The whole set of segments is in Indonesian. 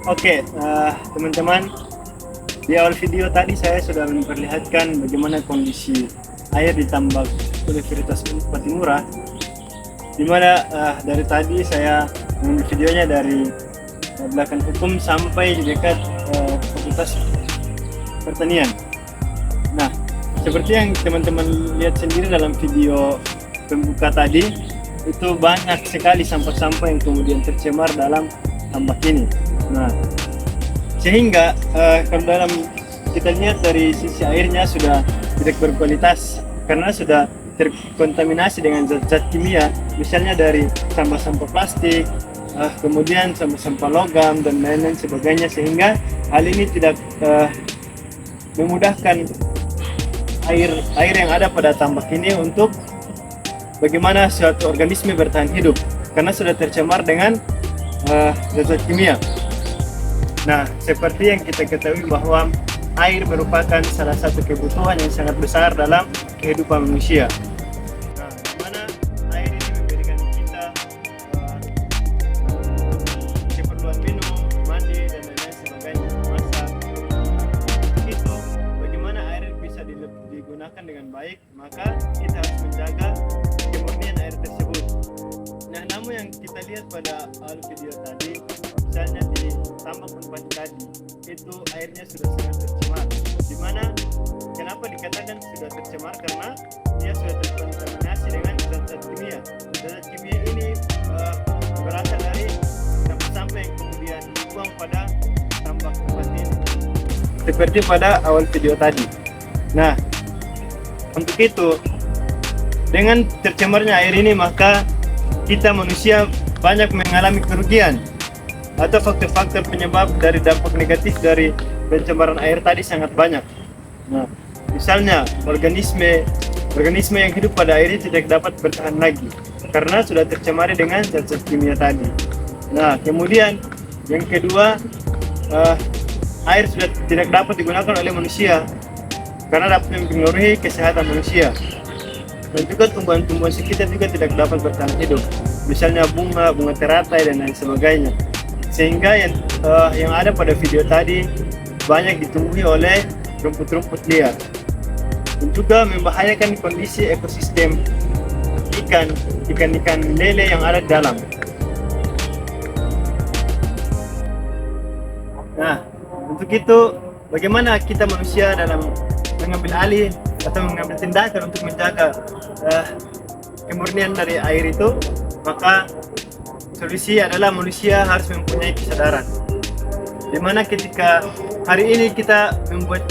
Teman-teman, di awal video tadi saya sudah memperlihatkan bagaimana kondisi air di tambak Universitas Patimura, di mana dari tadi saya mengambil videonya dari belakang hukum sampai di dekat Fakultas Pertanian. Nah, seperti yang teman-teman lihat sendiri dalam video pembuka tadi, itu banyak sekali sampah-sampah yang kemudian tercemar dalam tambak ini. Nah, sehingga kalau dalam kita lihat dari sisi airnya sudah tidak berkualitas karena sudah terkontaminasi dengan zat-zat kimia, misalnya dari sampah-sampah plastik, kemudian sampah-sampah logam dan lain-lain sebagainya, sehingga hal ini tidak memudahkan air yang ada pada tambak ini untuk bagaimana suatu organisme bertahan hidup karena sudah tercemar dengan zat-zat kimia. Nah, seperti yang kita ketahui bahwa air merupakan salah satu kebutuhan yang sangat besar dalam kehidupan manusia. Nah, di mana air ini memberikan kita keperluan minum, mandi, dan lain-lain sebagainya, masak. Itu bagaimana air bisa digunakan dengan baik, maka kita harus menjaga kemurnian air tersebut. Nah, namun yang kita lihat pada awal video tadi, misalnya di tambak Merpati tadi, itu airnya sudah sangat tercemar. Dimana kenapa dikatakan sudah tercemar? Karena dia sudah terkontaminasi dengan zat-zat kimia. Zat kimia ini berasal dari sampah-sampah yang kemudian dibuang pada tambak Merpati ini, seperti pada awal video tadi. Nah, untuk itu, dengan tercemarnya air ini, maka kita manusia banyak mengalami kerugian atau faktor-faktor penyebab dari dampak negatif dari pencemaran air tadi sangat banyak. Nah, misalnya organisme yang hidup pada air ini tidak dapat bertahan lagi karena sudah tercemari dengan zat-zat kimia tadi. Nah, kemudian yang kedua, air sudah tidak dapat digunakan oleh manusia karena dapat mempengaruhi kesehatan manusia. Dan juga tumbuhan-tumbuhan sekitar juga tidak dapat bertahan hidup, misalnya bunga teratai dan lain sebagainya. Sehingga yang ada pada video tadi banyak ditumbuhi oleh rumput-rumput liar dan juga membahayakan kondisi ekosistem ikan lele yang ada di dalam. Nah, untuk itu bagaimana kita manusia dalam mengambil alih atau mengambil tindakan untuk menjaga kemurnian dari air itu? Maka solusi adalah manusia harus mempunyai kesadaran, dimana ketika hari ini kita membuat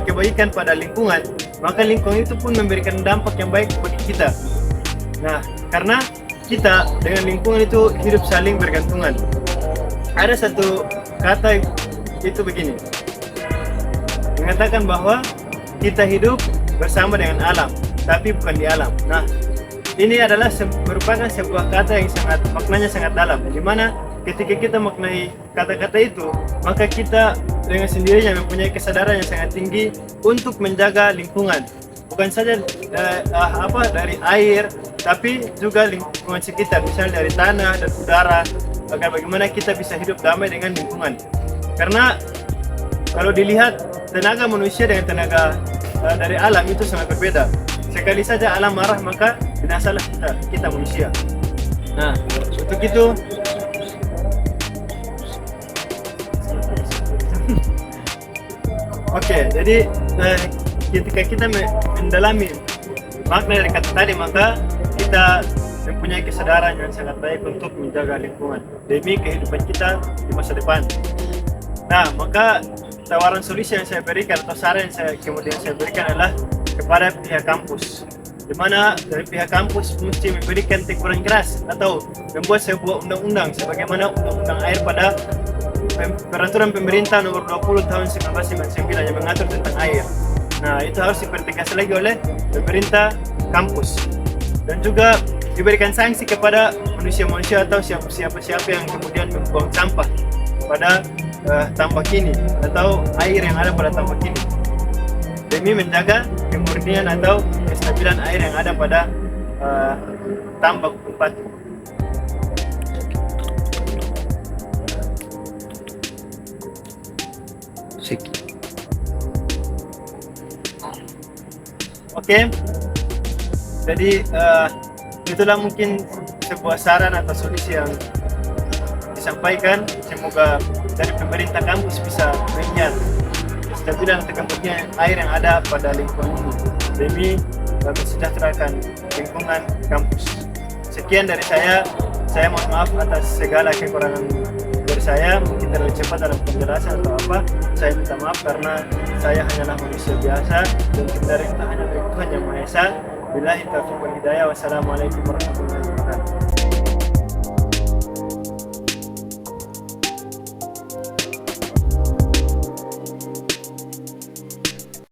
kebaikan pada lingkungan, maka lingkungan itu pun memberikan dampak yang baik bagi kita. Nah, karena kita dengan lingkungan itu hidup saling bergantungan. Ada satu kata itu begini, mengatakan bahwa kita hidup bersama dengan alam, tapi bukan di alam. Nah, ini adalah merupakan sebuah kata yang maknanya sangat dalam, di mana ketika kita maknai kata-kata itu, maka kita dengan sendirinya mempunyai kesadaran yang sangat tinggi untuk menjaga lingkungan, bukan saja dari air, tapi juga lingkungan sekitar, misalnya dari tanah dan udara, agar bagaimana kita bisa hidup damai dengan lingkungan. Karena kalau dilihat tenaga manusia dengan tenaga dari alam itu sangat berbeda. Sekali saja alam marah, maka binasalah kita manusia. Nah, untuk itu jadi ketika kita mendalami makna dari kata tadi, maka kita mempunyai kesadaran yang sangat baik untuk menjaga lingkungan demi kehidupan kita di masa depan. Nah, maka tawaran solusi yang saya berikan atau saran yang kemudian saya berikan adalah kepada pihak kampus, di mana dari pihak kampus mesti memberikan teguran keras atau membuat sebuah undang-undang sebagaimana undang-undang air pada peraturan pemerintah nomor 20 tahun 1999 yang mengatur tentang air. Nah, itu harus dipertegas lagi oleh pemerintah kampus, dan juga diberikan sanksi kepada manusia-manusia atau siapa yang kemudian membuang sampah pada tambak ini atau air yang ada pada tambak ini, demi menjaga kemurnian atau kestabilan air yang ada pada tambak Merpati. Oke, jadi itulah mungkin sebuah saran atau solusi yang disampaikan. Semoga dari pemerintah kampus bisa melihat kestabilan atau kemungkinan air yang ada pada lingkungan ini demi mensejahterakan lingkungan kampus. Sekian dari saya mohon maaf atas segala kekurangan dari saya, mungkin terlalu cepat dalam penjelasan atau apa. Saya minta maaf karena saya hanyalah manusia biasa dan kita hanya dari Tuhan Yang Maha Esa. Billahi taufiq wal hidayah. Wassalamualaikum warahmatullahi wabarakatuh.